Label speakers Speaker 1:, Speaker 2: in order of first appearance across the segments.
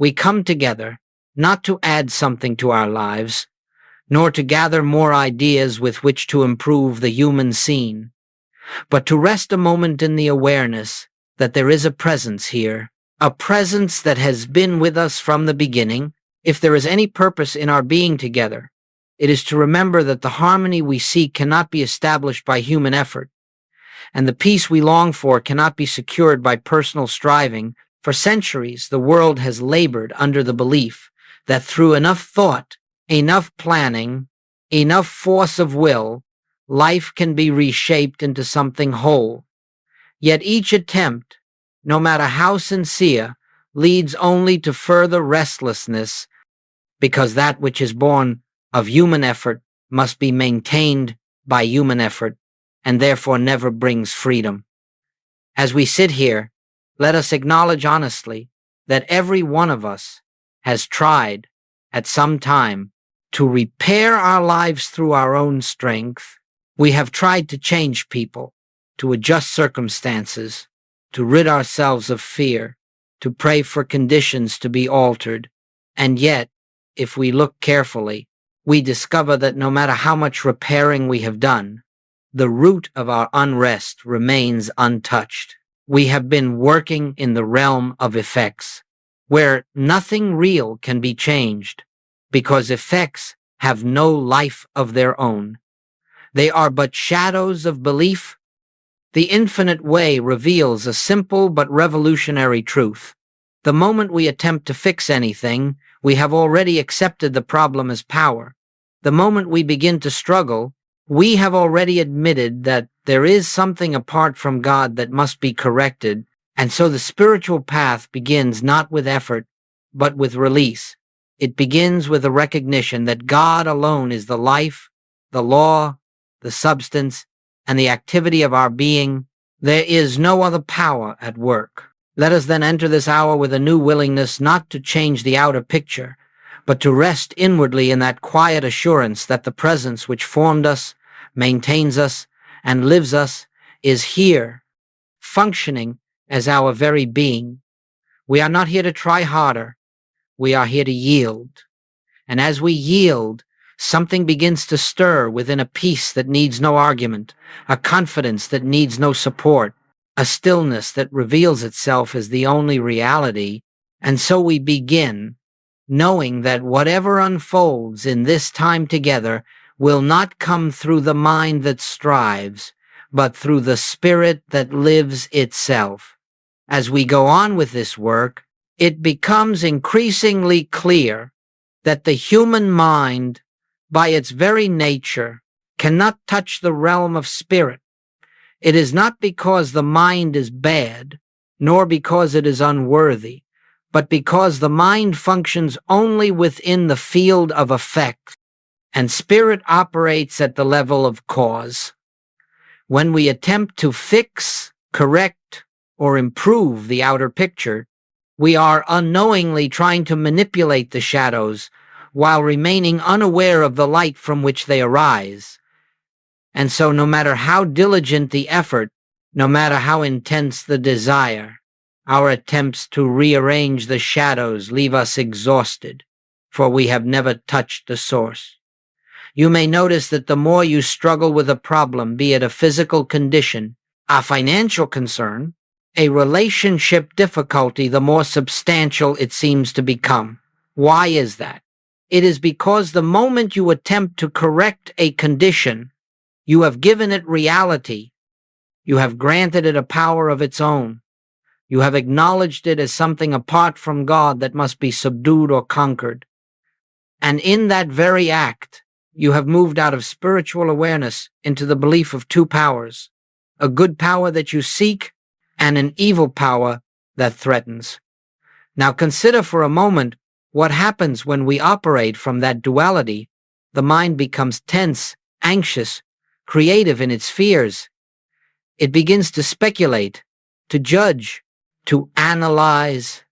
Speaker 1: We come together not to add something to our lives, nor to gather more ideas with which to improve the human scene, but to rest a moment in the awareness that there is a presence here, a presence that has been with us from the beginning. If there is any purpose in our being together, it is to remember that the harmony we seek cannot be established by human effort, and the peace we long for cannot be secured by personal striving. For centuries, the world has labored under the belief that through enough thought, enough planning, enough force of will, life can be reshaped into something whole. Yet each attempt, no matter how sincere, leads only to further restlessness, because that which is born of human effort must be maintained by human effort, and therefore never brings freedom. As we sit here, let us acknowledge honestly that every one of us has tried, at some time, to repair our lives through our own strength. We have tried to change people, to adjust circumstances, to rid ourselves of fear, to pray for conditions to be altered. And yet, if we look carefully, we discover that no matter how much repairing we have done, the root of our unrest remains untouched. We have been working in the realm of effects, where nothing real can be changed, because effects have no life of their own. They are but shadows of belief. The infinite way reveals a simple but revolutionary truth. The moment we attempt to fix anything, we have already accepted the problem as power. The moment we begin to struggle, we have already admitted that there is something apart from God that must be corrected, and so the spiritual path begins not with effort, but with release. It begins with a recognition that God alone is the life, the law, the substance, and the activity of our being. There is no other power at work. Let us then enter this hour with a new willingness not to change the outer picture, but to rest inwardly in that quiet assurance that the presence which formed us, maintains us, and lives us is here, functioning as our very being. We are not here to try harder. We are here to yield. And as we yield, something begins to stir within, a peace that needs no argument, a confidence that needs no support, a stillness that reveals itself as the only reality. And so we begin, knowing that whatever unfolds in this time together will not come through the mind that strives, but through the spirit that lives itself. As we go on with this work, it becomes increasingly clear that the human mind, by its very nature, cannot touch the realm of spirit. It is not because the mind is bad, nor because it is unworthy, but because the mind functions only within the field of effect, and spirit operates at the level of cause. When we attempt to fix, correct, or improve the outer picture, we are unknowingly trying to manipulate the shadows while remaining unaware of the light from which they arise. And so no matter how diligent the effort, no matter how intense the desire, our attempts to rearrange the shadows leave us exhausted, for we have never touched the source. You may notice that the more you struggle with a problem, be it a physical condition, a financial concern, a relationship difficulty, the more substantial it seems to become. Why is that? It is because the moment you attempt to correct a condition, you have given it reality. You have granted it a power of its own. You have acknowledged it as something apart from God that must be subdued or conquered. And in that very act, you have moved out of spiritual awareness into the belief of two powers, a good power that you seek and an evil power that threatens. Now consider for a moment what happens when we operate from that duality. The mind becomes tense, anxious, creative in its fears. It begins to speculate, to judge, to analyze,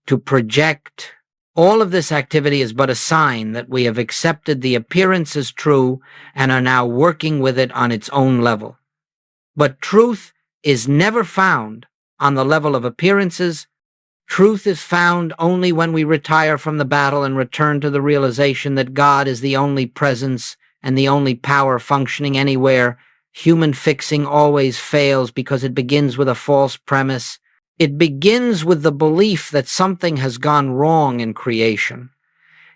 Speaker 1: to project. All of this activity is but a sign that we have accepted the appearance as true and are now working with it on its own level. But truth is never found on the level of appearances, Truth is found only when we retire from the battle and return to the realization that God is the only presence and the only power functioning anywhere. Human fixing always fails because it begins with a false premise. It begins with the belief that something has gone wrong in creation.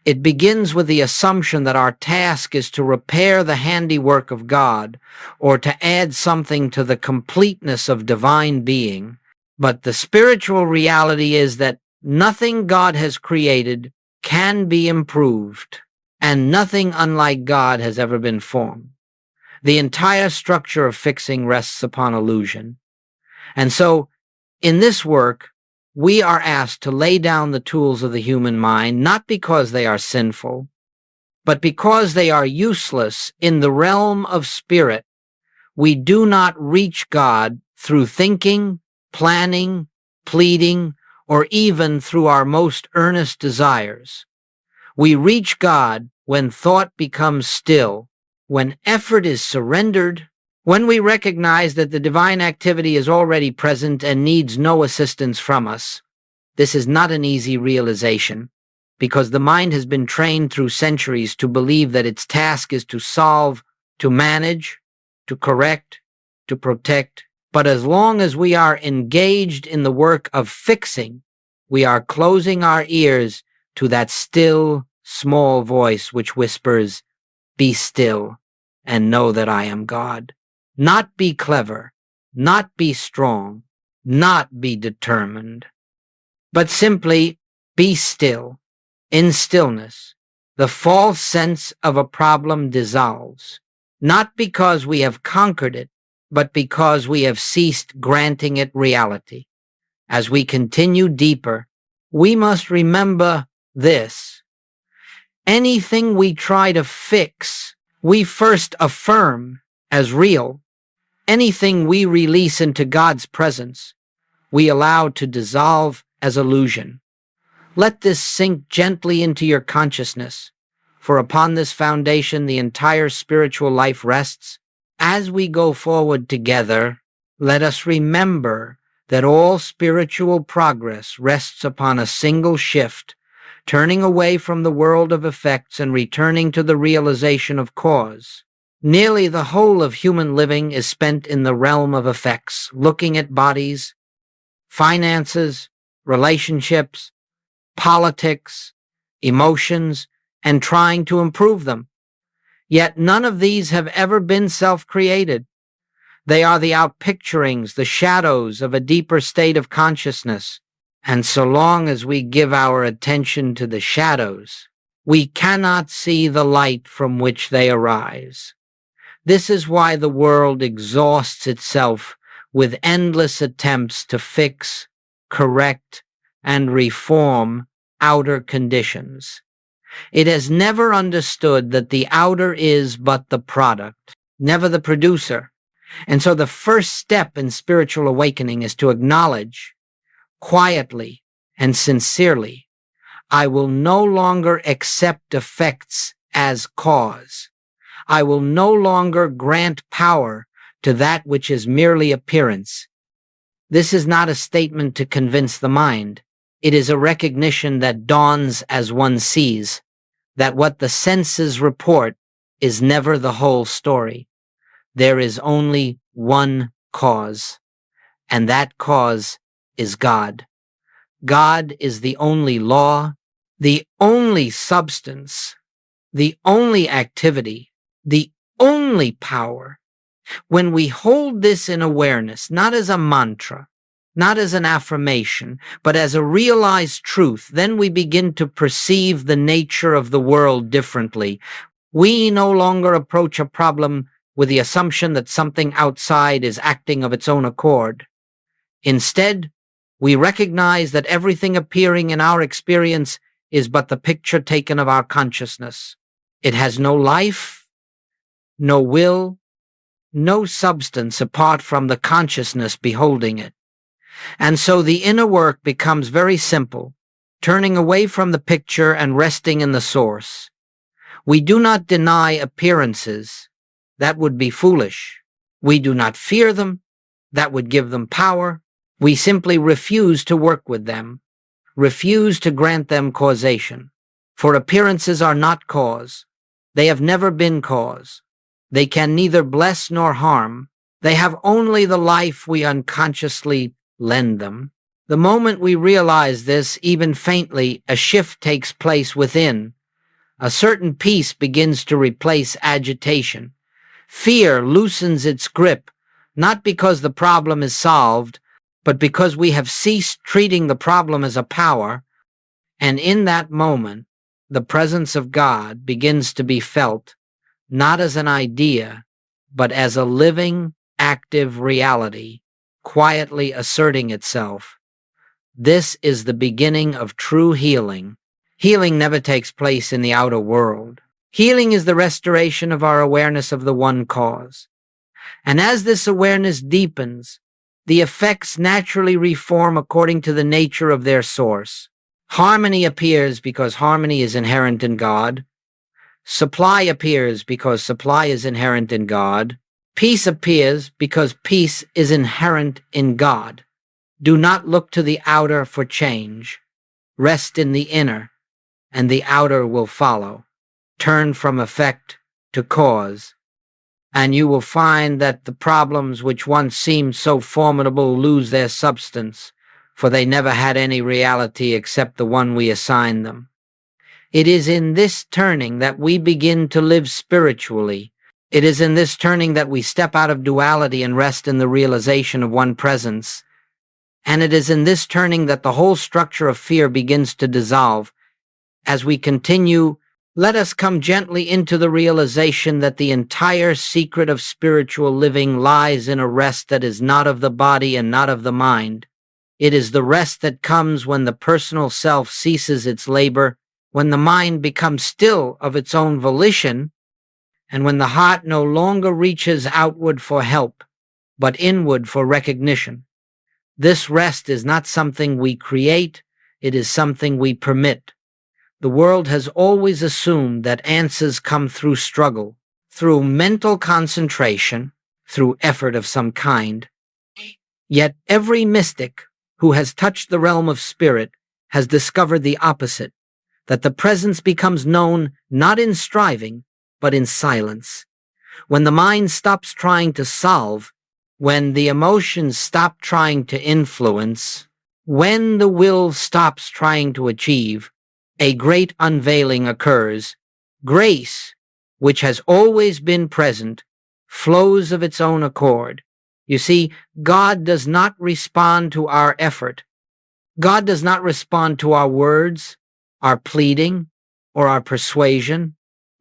Speaker 1: It begins with the assumption that our task is to repair the handiwork of God or to add something to the completeness of divine being. But the spiritual reality is that nothing God has created can be improved, and nothing unlike God has ever been formed. The entire structure of fixing rests upon illusion. And so, in this work, we are asked to lay down the tools of the human mind, not because they are sinful, but because they are useless in the realm of spirit. We do not reach God through thinking, planning, pleading, or even through our most earnest desires. We reach God when thought becomes still, when effort is surrendered, when we recognize that the divine activity is already present and needs no assistance from us. This is not an easy realization, because the mind has been trained through centuries to believe that its task is to solve, to manage, to correct, to protect. But as long as we are engaged in the work of fixing, we are closing our ears to that still, small voice which whispers, "Be still and know that I am God." Not be clever, not be strong, not be determined, but simply be still. In stillness, the false sense of a problem dissolves, not because we have conquered it, but because we have ceased granting it reality. As we continue deeper, we must remember this. Anything we try to fix, we first affirm as real. Anything we release into God's presence, we allow to dissolve as illusion. Let this sink gently into your consciousness, for upon this foundation the entire spiritual life rests. As we go forward together, let us remember that all spiritual progress rests upon a single shift, turning away from the world of effects and returning to the realization of cause. Nearly the whole of human living is spent in the realm of effects, looking at bodies, finances, relationships, politics, emotions, and trying to improve them. Yet none of these have ever been self-created. They are the outpicturings, the shadows of a deeper state of consciousness. And so long as we give our attention to the shadows, we cannot see the light from which they arise. This is why the world exhausts itself with endless attempts to fix, correct, and reform outer conditions. It has never understood that the outer is but the product, never the producer. And so the first step in spiritual awakening is to acknowledge, quietly and sincerely, I will no longer accept effects as cause. I will no longer grant power to that which is merely appearance. This is not a statement to convince the mind. It is a recognition that dawns as one sees, that what the senses report is never the whole story. There is only one cause, and that cause is God. God is the only law, the only substance, the only activity, the only power. When we hold this in awareness, not as a mantra, not as an affirmation, but as a realized truth, then we begin to perceive the nature of the world differently. We no longer approach a problem with the assumption that something outside is acting of its own accord. Instead, we recognize that everything appearing in our experience is but the picture taken of our consciousness. It has no life, no will, no substance apart from the consciousness beholding it. And so the inner work becomes very simple, turning away from the picture and resting in the source. We do not deny appearances. That would be foolish. We do not fear them. That would give them power. We simply refuse to work with them. refuse to grant them causation. For appearances are not cause. They have never been cause. They can neither bless nor harm. They have only the life we unconsciously lend them. The moment we realize this, even faintly, a shift takes place within. A certain peace begins to replace agitation. Fear loosens its grip, not because the problem is solved, but because we have ceased treating the problem as a power, and in that moment, the presence of God begins to be felt, not as an idea, but as a living, active reality, quietly asserting itself. This is the beginning of true healing. Healing never takes place in the outer world. Healing is the restoration of our awareness of the one cause. And as this awareness deepens, the effects naturally reform according to the nature of their source. Harmony appears because harmony is inherent in God. Supply appears because supply is inherent in God. Peace appears because peace is inherent in God. Do not look to the outer for change. Rest in the inner, and the outer will follow. Turn from effect to cause, and you will find that the problems which once seemed so formidable lose their substance, for they never had any reality except the one we assign them. It is in this turning that we begin to live spiritually. It is in this turning that we step out of duality and rest in the realization of one presence. And it is in this turning that the whole structure of fear begins to dissolve. As we continue, let us come gently into the realization that the entire secret of spiritual living lies in a rest that is not of the body and not of the mind. It is the rest that comes when the personal self ceases its labor, when the mind becomes still of its own volition, and when the heart no longer reaches outward for help, but inward for recognition. This rest is not something we create, it is something we permit. The world has always assumed that answers come through struggle, through mental concentration, through effort of some kind. Yet every mystic who has touched the realm of spirit has discovered the opposite, that the presence becomes known not in striving, but in silence. When the mind stops trying to solve, when the emotions stop trying to influence, when the will stops trying to achieve, a great unveiling occurs. Grace, which has always been present, flows of its own accord. You see, God does not respond to our effort. God does not respond to our words, our pleading, or our persuasion.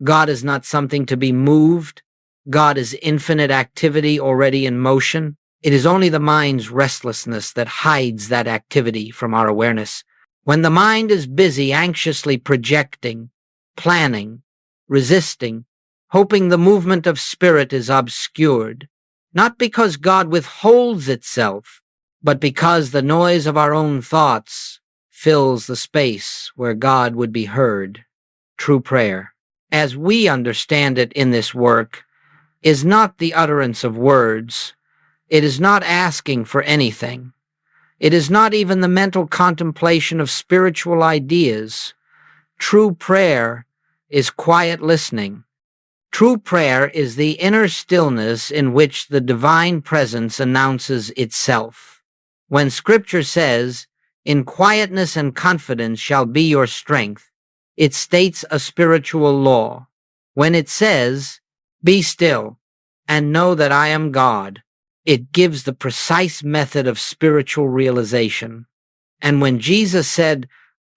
Speaker 1: God is not something to be moved. God is infinite activity already in motion. It is only the mind's restlessness that hides that activity from our awareness. When the mind is busy anxiously projecting, planning, resisting, hoping the movement of spirit is obscured, not because God withholds itself, but because the noise of our own thoughts fills the space where God would be heard. True prayer, as we understand it in this work, is not the utterance of words. It is not asking for anything. It is not even the mental contemplation of spiritual ideas. True prayer is quiet listening. True prayer is the inner stillness in which the divine presence announces itself. When Scripture says, "In quietness and confidence shall be your strength," it states a spiritual law. When it says, "Be still and know that I am God," it gives the precise method of spiritual realization. And when Jesus said,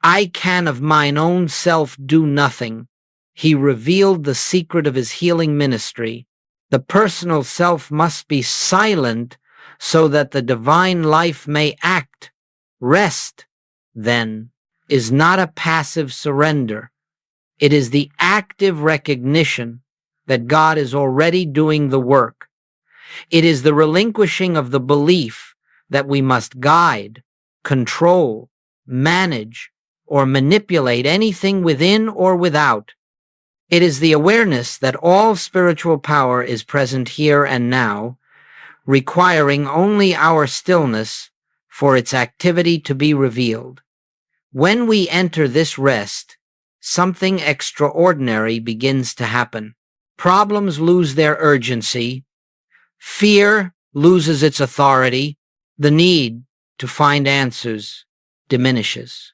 Speaker 1: "I can of mine own self do nothing," he revealed the secret of his healing ministry. The personal self must be silent so that the divine life may act. Rest, then, is not a passive surrender. It is the active recognition that God is already doing the work. It is the relinquishing of the belief that we must guide, control, manage, or manipulate anything within or without. It is the awareness that all spiritual power is present here and now, requiring only our stillness for its activity to be revealed. When we enter this rest, something extraordinary begins to happen. Problems lose their urgency, fear loses its authority, the need to find answers diminishes,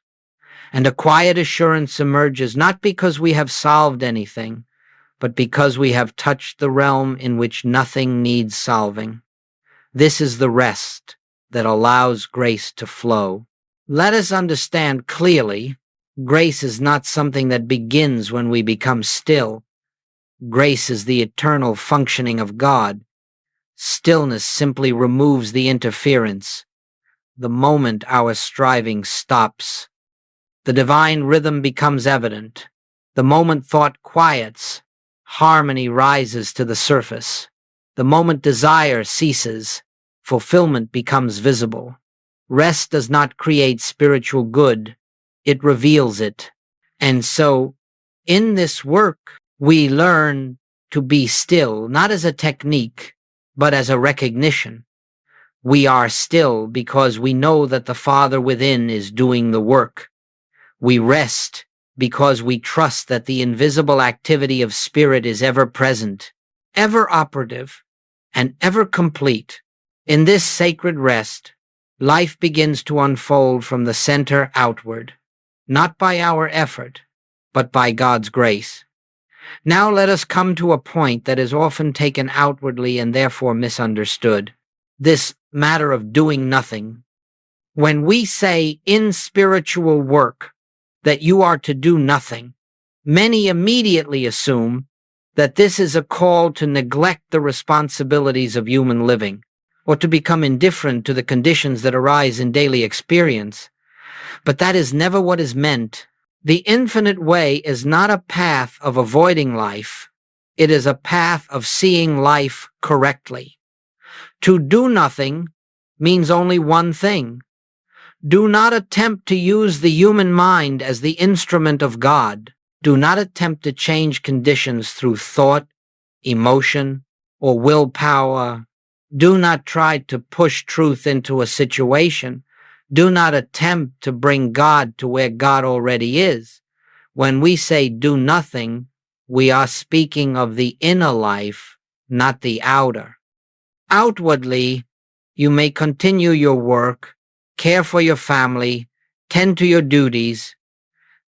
Speaker 1: and a quiet assurance emerges not because we have solved anything, but because we have touched the realm in which nothing needs solving. This is the rest that allows grace to flow. Let us understand clearly, grace is not something that begins when we become still. Grace is the eternal functioning of God. Stillness simply removes the interference. The moment our striving stops, the divine rhythm becomes evident. The moment thought quiets, harmony rises to the surface. The moment desire ceases, fulfillment becomes visible. Rest does not create spiritual good, it reveals it. And so, in this work, we learn to be still, not as a technique, but as a recognition. We are still because we know that the Father within is doing the work. We rest because we trust that the invisible activity of spirit is ever present, ever operative, and ever complete. In this sacred rest, life begins to unfold from the center outward, not by our effort, but by God's grace. Now let us come to a point that is often taken outwardly and therefore misunderstood. This matter of doing nothing. When we say in spiritual work that you are to do nothing, many immediately assume that this is a call to neglect the responsibilities of human living, or to become indifferent to the conditions that arise in daily experience. But that is never what is meant. The infinite way is not a path of avoiding life. It is a path of seeing life correctly. To do nothing means only one thing. Do not attempt to use the human mind as the instrument of God. Do not attempt to change conditions through thought, emotion, or willpower. Do not try to push truth into a situation. Do not attempt to bring God to where God already is. When we say do nothing, we are speaking of the inner life, not the outer. Outwardly, you may continue your work, care for your family, tend to your duties,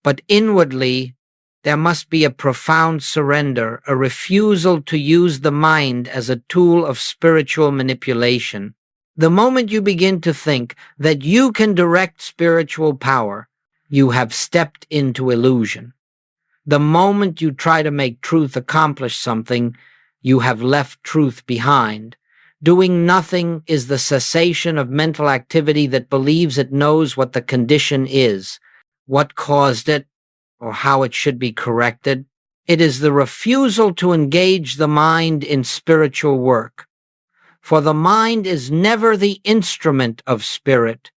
Speaker 1: but inwardly, there must be a profound surrender, a refusal to use the mind as a tool of spiritual manipulation. The moment you begin to think that you can direct spiritual power, you have stepped into illusion. The moment you try to make truth accomplish something, you have left truth behind. Doing nothing is the cessation of mental activity that believes it knows what the condition is, what caused it, or how it should be corrected. It is the refusal to engage the mind in spiritual work. For the mind is never the instrument of spirit.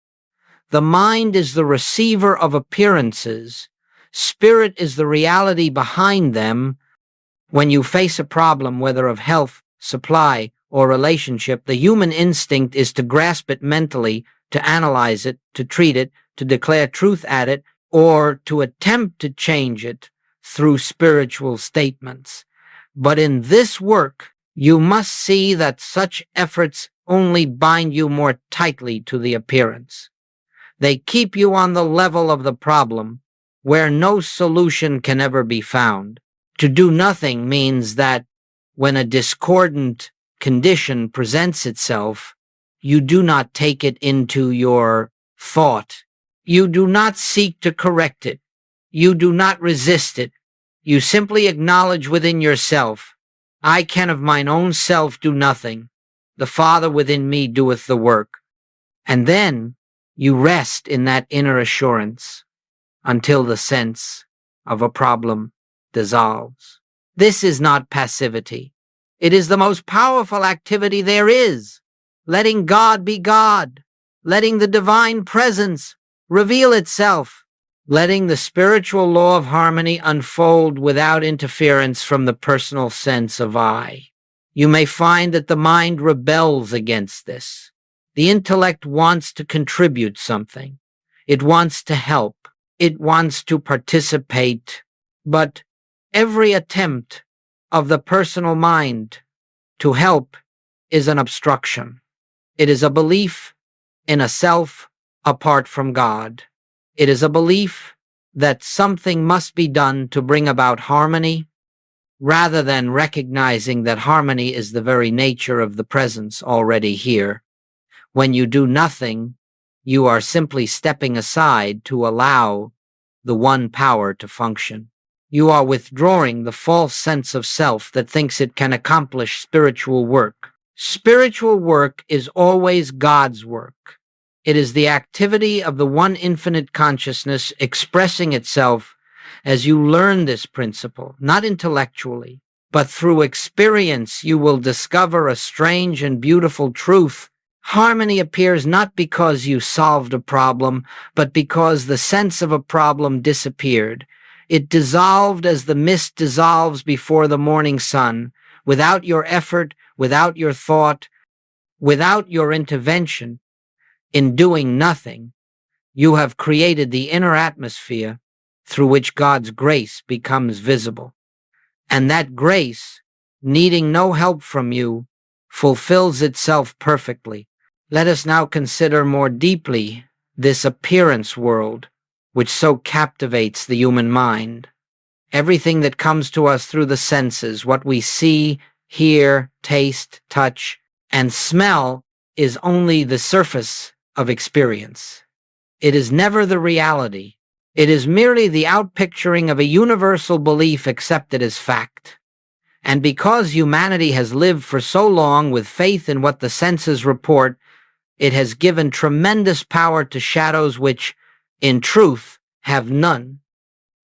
Speaker 1: The mind is the receiver of appearances. Spirit is the reality behind them. When you face a problem, whether of health, supply, or relationship, the human instinct is to grasp it mentally, to analyze it, to treat it, to declare truth at it, or to attempt to change it through spiritual statements. But in this work, you must see that such efforts only bind you more tightly to the appearance. They keep you on the level of the problem, where no solution can ever be found. To do nothing means that when a discordant condition presents itself, you do not take it into your thought. You do not seek to correct it. You do not resist it. You simply acknowledge within yourself, I can of mine own self do nothing. The Father within me doeth the work. And then you rest in that inner assurance until the sense of a problem dissolves. This is not passivity. It is the most powerful activity there is. Letting God be God. Letting the divine presence reveal itself. Letting the spiritual law of harmony unfold without interference from the personal sense of I. You may find that the mind rebels against this. The intellect wants to contribute something. It wants to help. It wants to participate, but every attempt of the personal mind to help is an obstruction. It is a belief in a self apart from God. It is a belief that something must be done to bring about harmony, rather than recognizing that harmony is the very nature of the presence already here. When you do nothing, you are simply stepping aside to allow the one power to function. You are withdrawing the false sense of self that thinks it can accomplish spiritual work. Spiritual work is always God's work. It is the activity of the one infinite consciousness expressing itself as you learn this principle, not intellectually, but through experience. You will discover a strange and beautiful truth. Harmony appears not because you solved a problem, but because the sense of a problem disappeared. It dissolved as the mist dissolves before the morning sun, without your effort, without your thought, without your intervention. In doing nothing, you have created the inner atmosphere through which God's grace becomes visible. And that grace, needing no help from you, fulfills itself perfectly. Let us now consider more deeply this appearance world, which so captivates the human mind. Everything that comes to us through the senses, what we see, hear, taste, touch, and smell, is only the surface of experience. It is never the reality. It is merely the outpicturing of a universal belief accepted as fact. And because humanity has lived for so long with faith in what the senses report, it has given tremendous power to shadows which, in truth, have none.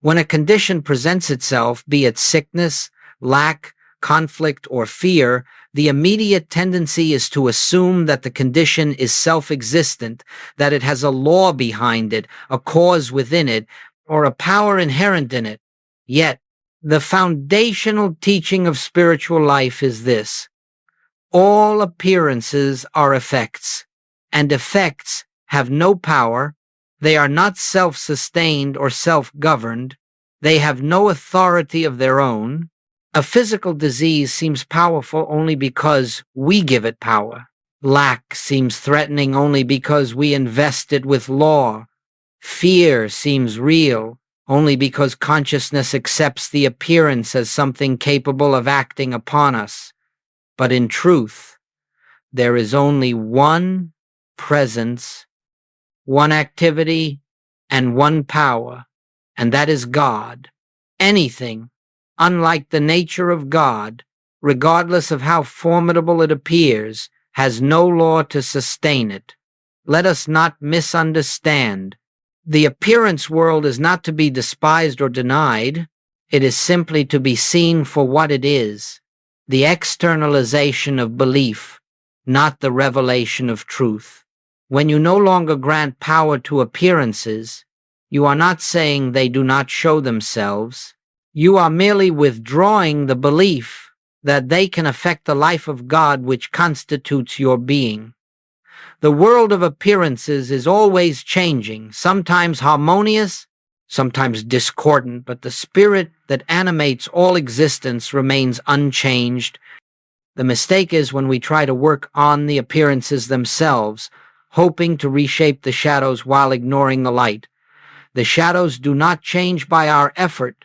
Speaker 1: When a condition presents itself, be it sickness, lack, conflict, or fear, the immediate tendency is to assume that the condition is self-existent, that it has a law behind it, a cause within it, or a power inherent in it. Yet, the foundational teaching of spiritual life is this: all appearances are effects, and effects have no power. They are not self-sustained or self-governed. They have no authority of their own. A physical disease seems powerful only because we give it power. Lack seems threatening only because we invest it with law. Fear seems real only because consciousness accepts the appearance as something capable of acting upon us. But in truth, there is only one presence, one activity, and one power, and that is God. Anything, unlike the nature of God, regardless of how formidable it appears, has no law to sustain it. Let us not misunderstand. The appearance world is not to be despised or denied. It is simply to be seen for what it is, the externalization of belief, not the revelation of truth. When you no longer grant power to appearances, you are not saying they do not show themselves. You are merely withdrawing the belief that they can affect the life of God which constitutes your being. The world of appearances is always changing, sometimes harmonious, sometimes discordant, but the spirit that animates all existence remains unchanged. The mistake is when we try to work on the appearances themselves, hoping to reshape the shadows while ignoring the light. The shadows do not change by our effort.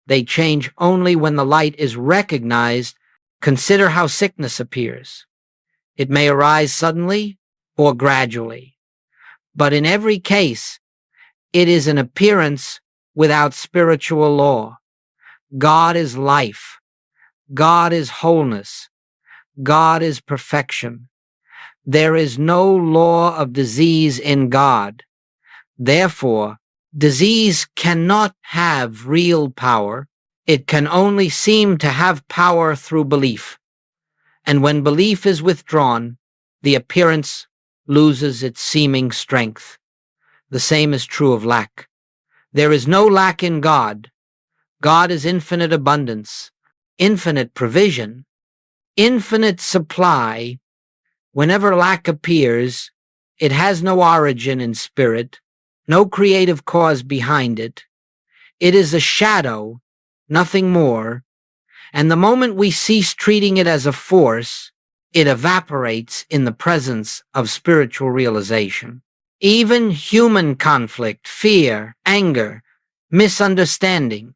Speaker 1: They change only when the light is recognized. Consider how sickness appears. It may arise suddenly or gradually, but in every case, it is an appearance without spiritual law. God is life. God is wholeness. God is perfection. There is no law of disease in God. Therefore, disease cannot have real power. It can only seem to have power through belief. And when belief is withdrawn, the appearance loses its seeming strength. The same is true of lack. There is no lack in God. God is infinite abundance, infinite provision, infinite supply. Whenever lack appears, it has no origin in spirit, no creative cause behind it. It is a shadow, nothing more, and the moment we cease treating it as a force, it evaporates in the presence of spiritual realization. Even human conflict, fear, anger, misunderstanding,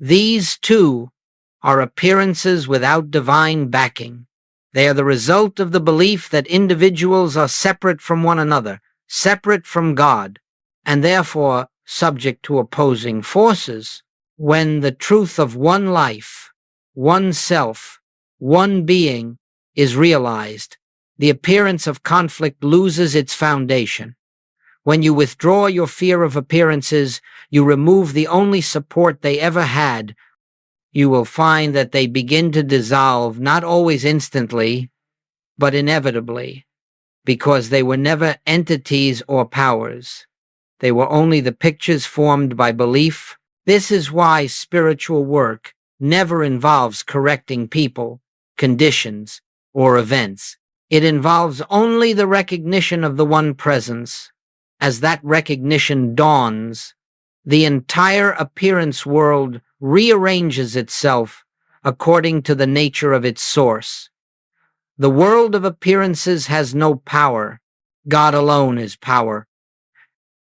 Speaker 1: these too are appearances without divine backing. They are the result of the belief that individuals are separate from one another, separate from God, and therefore subject to opposing forces. When the truth of one life, one self, one being is realized, the appearance of conflict loses its foundation. When you withdraw your fear of appearances, you remove the only support they ever had. You will find that they begin to dissolve, not always instantly, but inevitably, because they were never entities or powers. They were only the pictures formed by belief. This is why spiritual work never involves correcting people, conditions, or events. It involves only the recognition of the one presence. As that recognition dawns, the entire appearance world rearranges itself according to the nature of its source. The world of appearances has no power. God alone is power.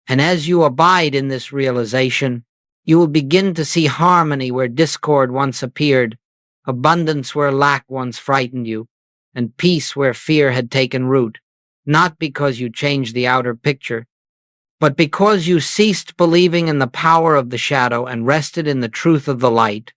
Speaker 1: And as you abide in this realization, you will begin to see harmony where discord once appeared, abundance where lack once frightened you, and peace where fear had taken root, not because you changed the outer picture, but because you ceased believing in the power of the shadow and rested in the truth of the light.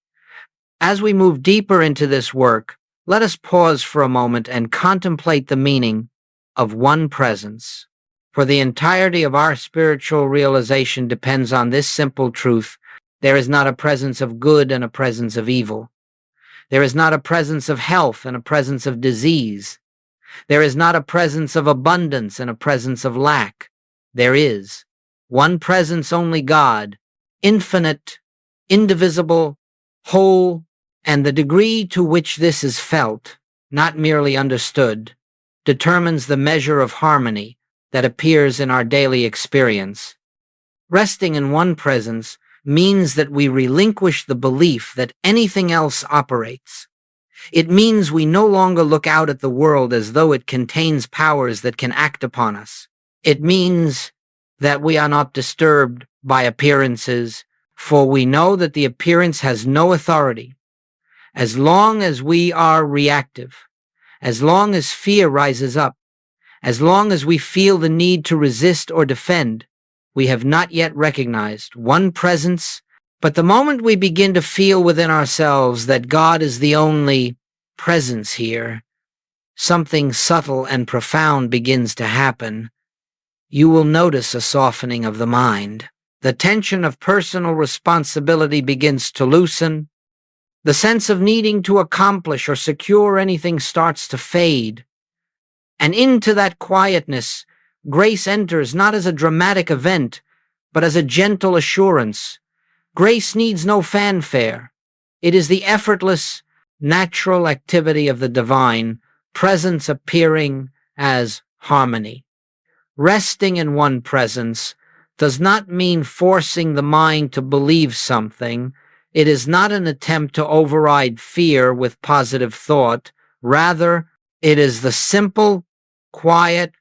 Speaker 1: As we move deeper into this work, let us pause for a moment and contemplate the meaning of one presence. For the entirety of our spiritual realization depends on this simple truth: there is not a presence of good and a presence of evil. There is not a presence of health and a presence of disease. There is not a presence of abundance and a presence of lack. There is one presence, only God, infinite, indivisible, whole, and the degree to which this is felt, not merely understood, determines the measure of harmony that appears in our daily experience. Resting in one presence means that we relinquish the belief that anything else operates. It means we no longer look out at the world as though it contains powers that can act upon us. It means that we are not disturbed by appearances, for we know that the appearance has no authority. As long as we are reactive, as long as fear rises up, as long as we feel the need to resist or defend, we have not yet recognized one presence. But the moment we begin to feel within ourselves that God is the only presence here, something subtle and profound begins to happen. You will notice a softening of the mind. The tension of personal responsibility begins to loosen. The sense of needing to accomplish or secure anything starts to fade. And into that quietness, grace enters not as a dramatic event, but as a gentle assurance. Grace needs no fanfare. It is the effortless, natural activity of the divine, presence appearing as harmony. Resting in one presence does not mean forcing the mind to believe something. It is not an attempt to override fear with positive thought. Rather, it is the simple, quiet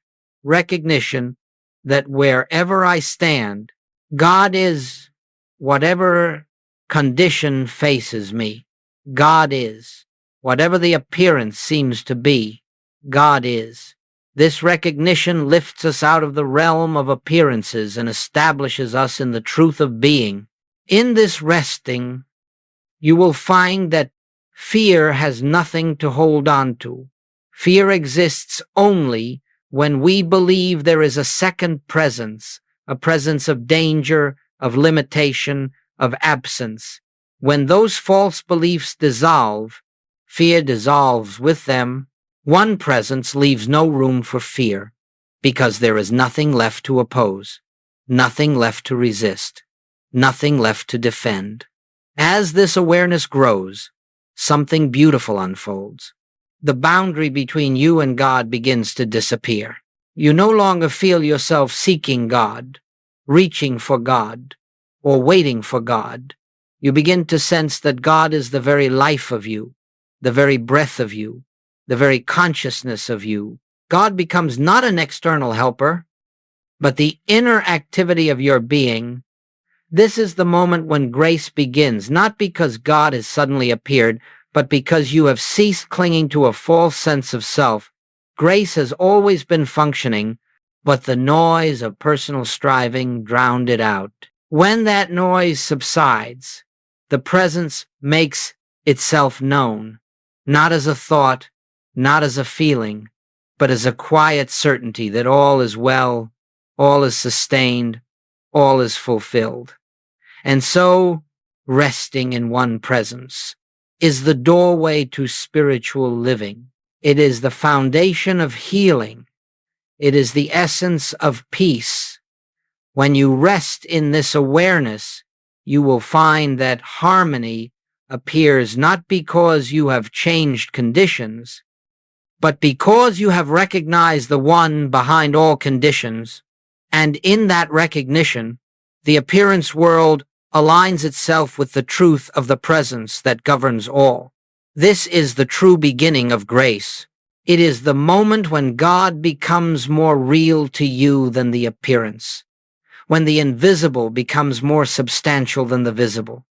Speaker 1: recognition that wherever I stand, God is. Whatever condition faces me, God is. Whatever the appearance seems to be, God is. This recognition lifts us out of the realm of appearances and establishes us in the truth of being. In this resting, you will find that fear has nothing to hold on to. Fear exists only when we believe there is a second presence, a presence of danger, of limitation, of absence. When those false beliefs dissolve, fear dissolves with them. One presence leaves no room for fear, because there is nothing left to oppose, nothing left to resist, nothing left to defend. As this awareness grows, something beautiful unfolds. The boundary between you and God begins to disappear. You no longer feel yourself seeking God. reaching for God, or waiting for God. You begin to sense that God is the very life of you, the very breath of you, the very consciousness of you. God becomes not an external helper, but the inner activity of your being. This is the moment when grace begins, not because God has suddenly appeared, but because you have ceased clinging to a false sense of self. Grace has always been functioning, but the noise of personal striving drowned it out. When that noise subsides, the presence makes itself known, not as a thought, not as a feeling, but as a quiet certainty that all is well, all is sustained, all is fulfilled. And so, resting in one presence is the doorway to spiritual living. It is the foundation of healing. It is the essence of peace. When you rest in this awareness, you will find that harmony appears not because you have changed conditions, but because you have recognized the one behind all conditions, and in that recognition, the appearance world aligns itself with the truth of the presence that governs all. This is the true beginning of grace. It is the moment when God becomes more real to you than the appearance, when the invisible becomes more substantial than the visible,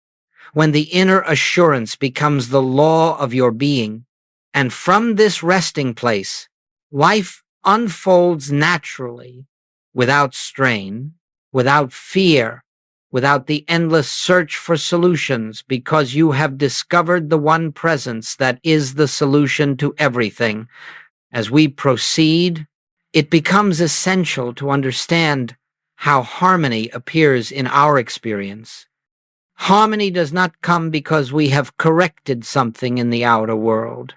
Speaker 1: when the inner assurance becomes the law of your being. And from this resting place, life unfolds naturally, without strain, without fear, without the endless search for solutions, because you have discovered the one presence that is the solution to everything. As we proceed, it becomes essential to understand how harmony appears in our experience. Harmony does not come because we have corrected something in the outer world.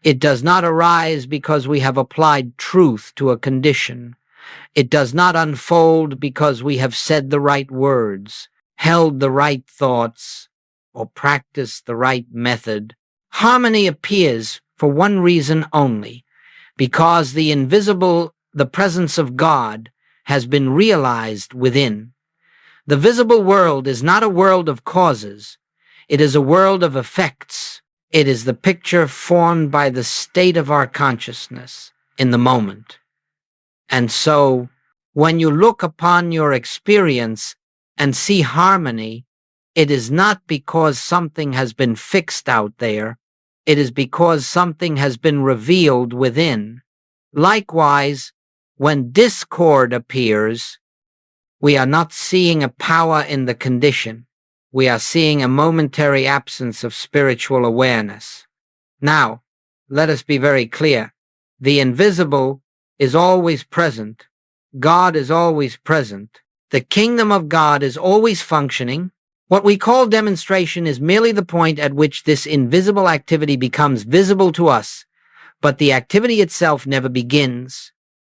Speaker 1: It does not arise because we have applied truth to a condition. It does not unfold because we have said the right words, held the right thoughts, or practiced the right method. Harmony appears for one reason only, because the invisible, the presence of God, has been realized within. The visible world is not a world of causes. It is a world of effects. It is the picture formed by the state of our consciousness in the moment. And so, when you look upon your experience and see harmony, it is not because something has been fixed out there. It is because something has been revealed within. Likewise, when discord appears, we are not seeing a power in the condition. We are seeing a momentary absence of spiritual awareness. Now, let us be very clear. The invisible is always present. God is always present. The kingdom of God is always functioning. What we call demonstration is merely the point at which this invisible activity becomes visible to us, but the activity itself never begins.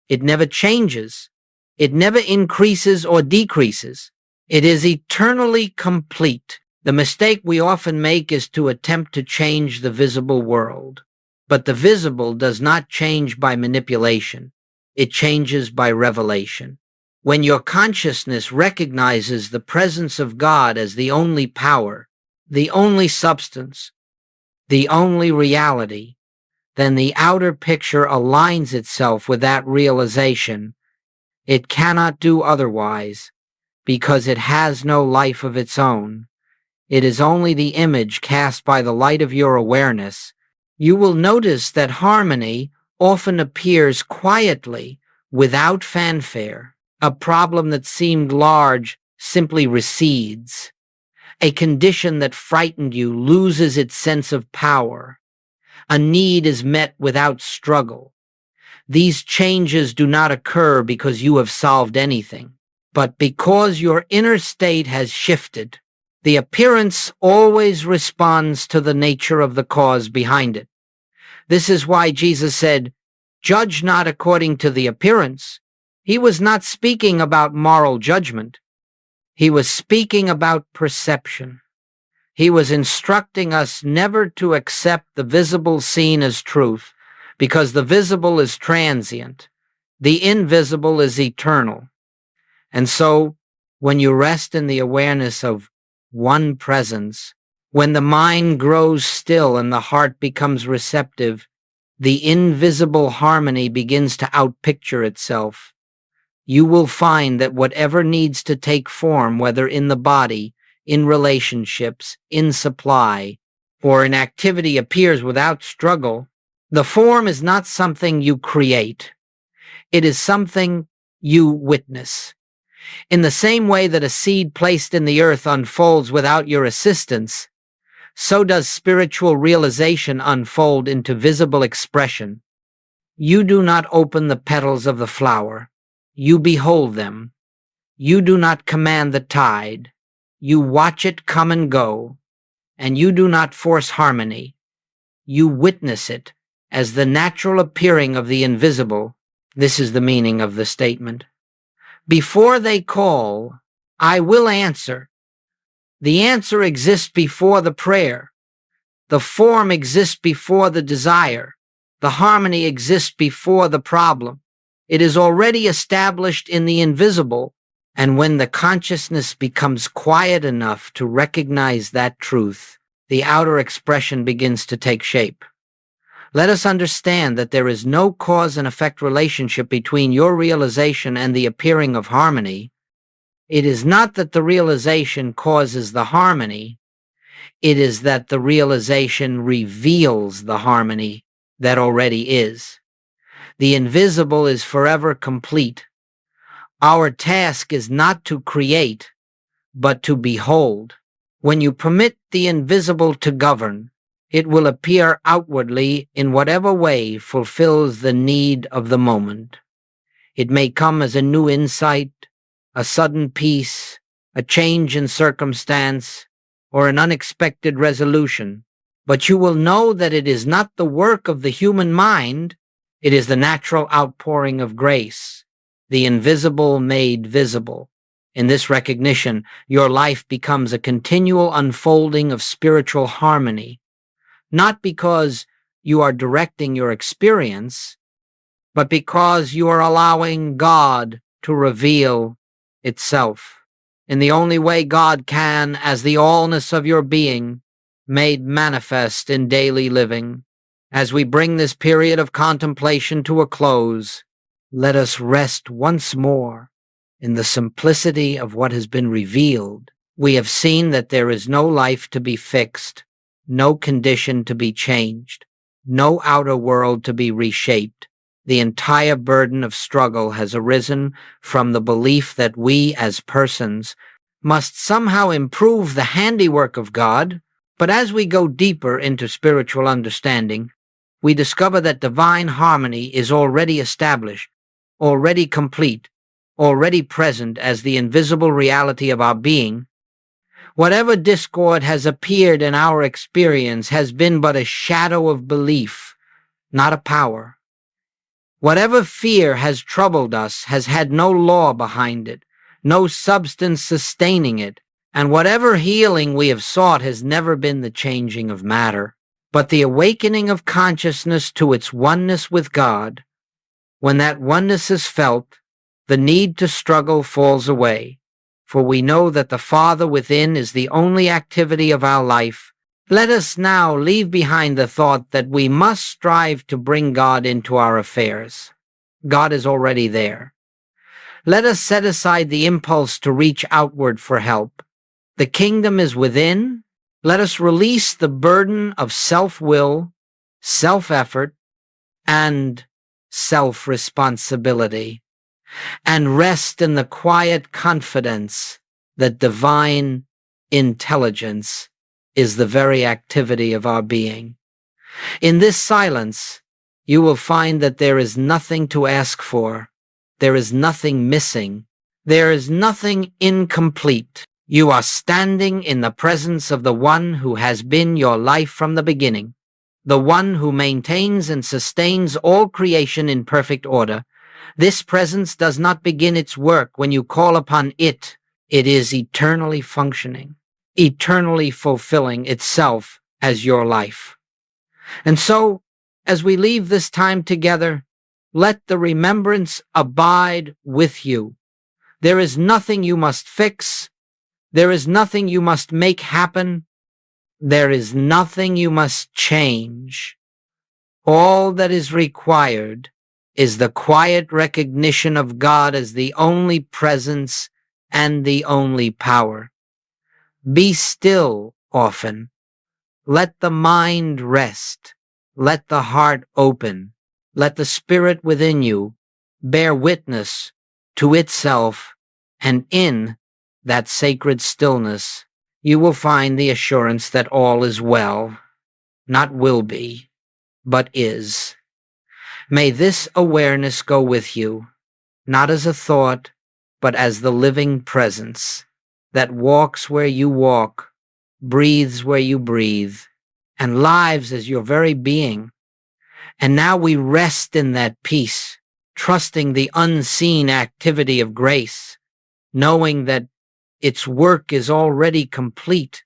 Speaker 1: It never changes. It never increases or decreases. It is eternally complete. The mistake we often make is to attempt to change the visible world. But the visible does not change by manipulation. It changes by revelation. When your consciousness recognizes the presence of God as the only power, the only substance, the only reality, then the outer picture aligns itself with that realization. It cannot do otherwise, because it has no life of its own. It is only the image cast by the light of your awareness. You will notice that harmony often appears quietly, without fanfare. A problem that seemed large simply recedes. A condition that frightened you loses its sense of power. A need is met without struggle. These changes do not occur because you have solved anything, but because your inner state has shifted. The appearance always responds to the nature of the cause behind it. This is why Jesus said, "Judge not according to the appearance." He was not speaking about moral judgment. He was speaking about perception. He was instructing us never to accept the visible seen as truth, because the visible is transient. The invisible is eternal. And so, When you rest in the awareness of one presence, when the mind grows still and the heart becomes receptive, the invisible harmony begins to outpicture itself. You will find that whatever needs to take form, whether in the body, in relationships, in supply, or in activity, appears without struggle. The form is not something you create. It is something you witness. In the same way that a seed placed in the earth unfolds without your assistance, so does spiritual realization unfold into visible expression. You do not open the petals of the flower. You behold them. You do not command the tide. You watch it come and go, and you do not force harmony. You witness it as the natural appearing of the invisible. This is the meaning of the statement. Before they call, I will answer. The answer exists before the prayer. The form exists before the desire. The harmony exists before the problem. It is already established in the invisible, and when the consciousness becomes quiet enough to recognize that truth, the outer expression begins to take shape. Let us understand that there is no cause and effect relationship between your realization and the appearing of harmony. It is not that the realization causes the harmony. It is that the realization reveals the harmony that already is. The invisible is forever complete. Our task is not to create, but to behold. When you permit the invisible to govern, it will appear outwardly in whatever way fulfills the need of the moment. It may come as a new insight, a sudden peace, a change in circumstance, or an unexpected resolution, but you will know that it is not the work of the human mind. It is the natural outpouring of grace, the invisible made visible. In this recognition, your life becomes a continual unfolding of spiritual harmony, not because you are directing your experience, but because you are allowing God to reveal itself in the only way God can, as the allness of your being made manifest in daily living. As we bring this period of contemplation to a close, let us rest once more in the simplicity of what has been revealed. We have seen that there is no life to be fixed, no condition to be changed, no outer world to be reshaped. The entire burden of struggle has arisen from the belief that we as persons must somehow improve the handiwork of God. But as we go deeper into spiritual understanding, we discover that divine harmony is already established, already complete, already present as the invisible reality of our being. Whatever discord has appeared in our experience has been but a shadow of belief, not a power. Whatever fear has troubled us has had no law behind it, no substance sustaining it, and whatever healing we have sought has never been the changing of matter, but the awakening of consciousness to its oneness with God. When that oneness is felt, the need to struggle falls away, for we know that the Father within is the only activity of our life. Let us now leave behind the thought that we must strive to bring God into our affairs. God is already there. Let us set aside the impulse to reach outward for help. The kingdom is within. Let us release the burden of self-will, self-effort, and self-responsibility, and rest in the quiet confidence that divine intelligence is the very activity of our being. In this silence, you will find that there is nothing to ask for. There is nothing missing. There is nothing incomplete. You are standing in the presence of the one who has been your life from the beginning, the one who maintains and sustains all creation in perfect order. This presence does not begin its work when you call upon it. It is eternally functioning, eternally fulfilling itself as your life. And so, as we leave this time together, let the remembrance abide with you There is nothing you must fix. There is nothing you must make happen. There is nothing you must change. All that is required is the quiet recognition of God as the only presence and the only power. Be still often. Let the mind rest. Let the heart open. Let the spirit within you bear witness to itself, and in that sacred stillness, you will find the assurance that all is well, not will be, but is. May this awareness go with you, not as a thought, but as the living presence that walks where you walk, breathes where you breathe, and lives as your very being. And now we rest in that peace, trusting the unseen activity of grace, knowing that its work is already complete,